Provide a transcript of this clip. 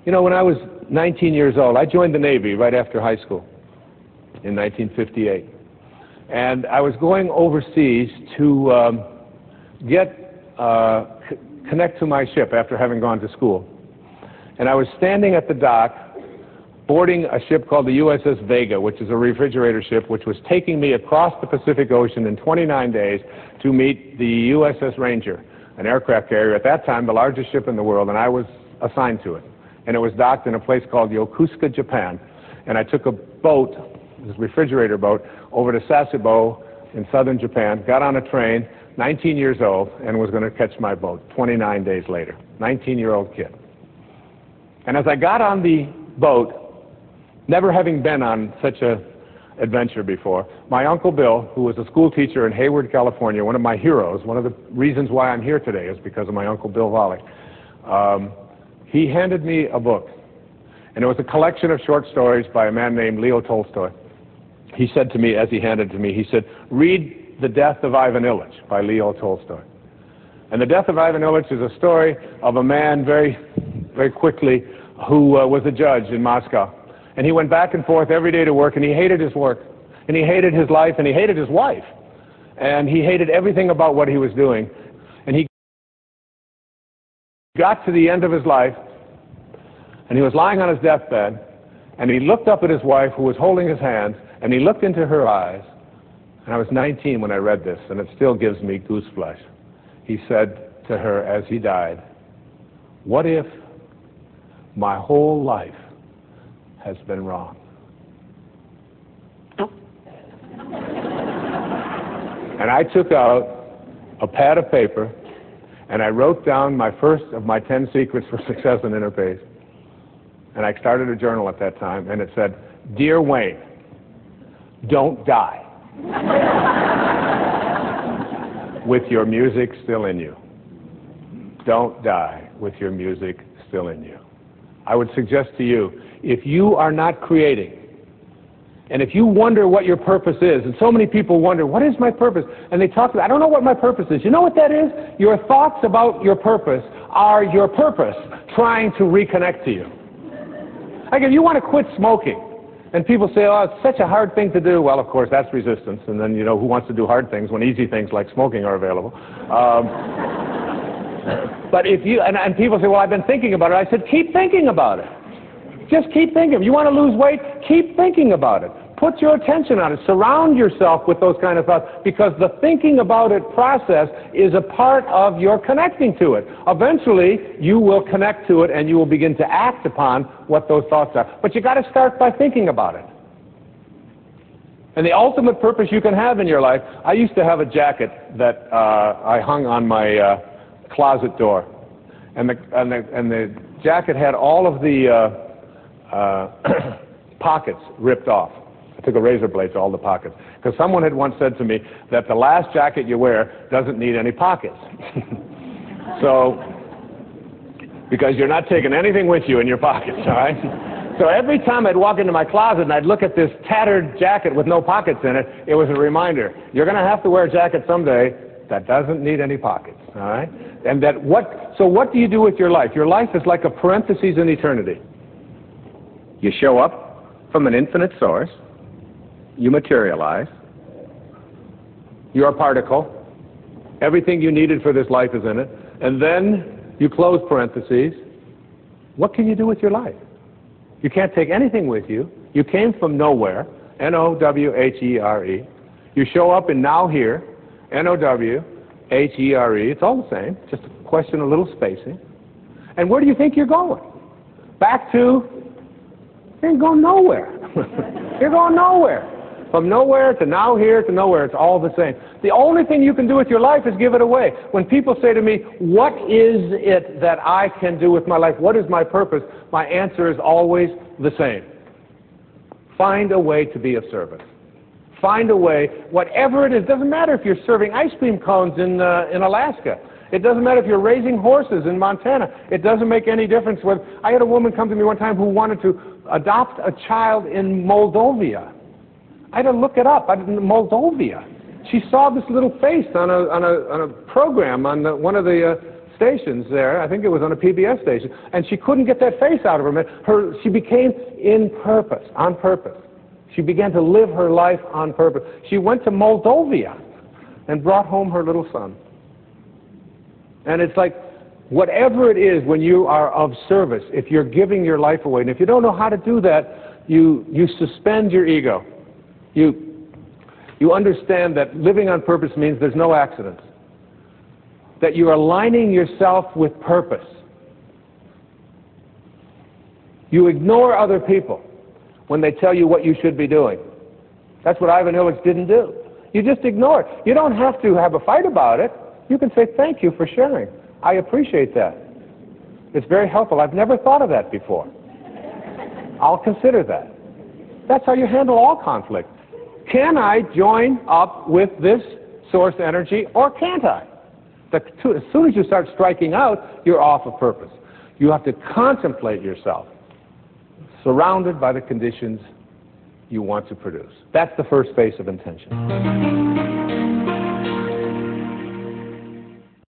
You know, when I was 19 years old, I joined the Navy right after high school in 1958. And I was going overseas to connect to my ship after having gone to school. And I was standing at the dock boarding a ship called the USS Vega, which is a refrigerator ship, which was taking me across the Pacific Ocean in 29 days to meet the USS Ranger, an aircraft carrier, at that time the largest ship in the world, and I was assigned to it. And it was docked in a place called Yokosuka, Japan. And I took a boat, this refrigerator boat, over to Sasebo in southern Japan, got on a train, 19 years old, and was going to catch my boat 29 days later. 19-year-old kid. And as I got on the boat, never having been on such an adventure before, my Uncle Bill, who was a school teacher in Hayward, California, one of my heroes, one of the reasons why I'm here today is because of my Uncle Bill Volley. He handed me a book, and it was a collection of short stories by a man named Leo Tolstoy. He said to me, as he handed it to me, he said, "Read The Death of Ivan Ilyich by Leo Tolstoy." And The Death of Ivan Ilyich is a story of a man very quickly who was a judge in Moscow. And he went back and forth every day to work, and he hated his work, and he hated his life, and he hated his wife. And he hated everything about what he was doing. And he got to the end of his life, and he was lying on his deathbed, and he looked up at his wife, who was holding his hand, and he looked into her eyes. And I was 19 when I read this, and it still gives me gooseflesh. He said to her as he died, "What if my whole life has been wrong?" And I took out a pad of paper, and I wrote down my first of my 10 secrets for success in Interface. And I started a journal at that time, and it said, "Dear Wayne, don't die with your music still in you. Don't die with your music still in you." I would suggest to you, if you are not creating, and if you wonder what your purpose is, and so many people wonder, what is my purpose? And they talk about, I don't know what my purpose is. You know what that is? Your thoughts about your purpose are your purpose trying to reconnect to you. Like if you want to quit smoking, and people say, "Oh, it's such a hard thing to do." Well, of course, that's resistance. And then, you know, who wants to do hard things when easy things like smoking are available? But if you, and people say, "Well, I've been thinking about it." I said, keep thinking about it. Just keep thinking. You want to lose weight? Keep thinking about it. Put your attention on it. Surround yourself with those kind of thoughts, because the thinking about it process is a part of your connecting to it. Eventually, you will connect to it, and you will begin to act upon what those thoughts are. But you got to start by thinking about it. And the ultimate purpose you can have in your life, I used to have a jacket that I hung on my closet door, and the jacket had all of the pockets ripped off. I took a razor blade to all the pockets, because someone had once said to me that the last jacket you wear doesn't need any pockets. So, because you're not taking anything with you in your pockets, all right? So every time I'd walk into my closet and I'd look at this tattered jacket with no pockets in it, it was a reminder, you're going to have to wear a jacket someday that doesn't need any pockets, all right? And so what do you do with your life? Your life is like a parenthesis in eternity. You show up from an infinite source, you materialize, you're a particle, everything you needed for this life is in it, and then you close parentheses. What can you do with your life? You can't take anything with you. You came from nowhere, N-O-W-H-E-R-E. You show up in now here, N-O-W-H-E-R-E. It's all the same, just a question of little spacing. And where do you think you're going? Back to, you ain't going nowhere. You're going nowhere. From nowhere to now here to nowhere, it's all the same. The only thing you can do with your life is give it away. When people say to me, what is it that I can do with my life? What is my purpose? My answer is always the same. Find a way to be of service. Find a way, whatever it is. Doesn't matter if you're serving ice cream cones in Alaska. It doesn't matter if you're raising horses in Montana. It doesn't make any difference whether. I had a woman come to me one time who wanted to adopt a child in Moldova. I had to look it up. Moldova. She saw this little face on a program on one of the stations there. I think it was on a PBS station. And she couldn't get that face out of her. She became in purpose, on purpose. She began to live her life on purpose. She went to Moldova and brought home her little son. And it's like, whatever it is, when you are of service, if you're giving your life away, and if you don't know how to do that, you suspend your ego. You understand that living on purpose means there's no accidents. That you're aligning yourself with purpose. You ignore other people when they tell you what you should be doing. That's what Ivan Illich didn't do. You just ignore it. You don't have to have a fight about it. You can say, thank you for sharing. I appreciate that. It's very helpful. I've never thought of that before. I'll consider that. That's how you handle all conflict. Can I join up with this source energy, or can't I? As soon as you start striking out, you're off of purpose. You have to contemplate yourself surrounded by the conditions you want to produce. That's the first phase of intention.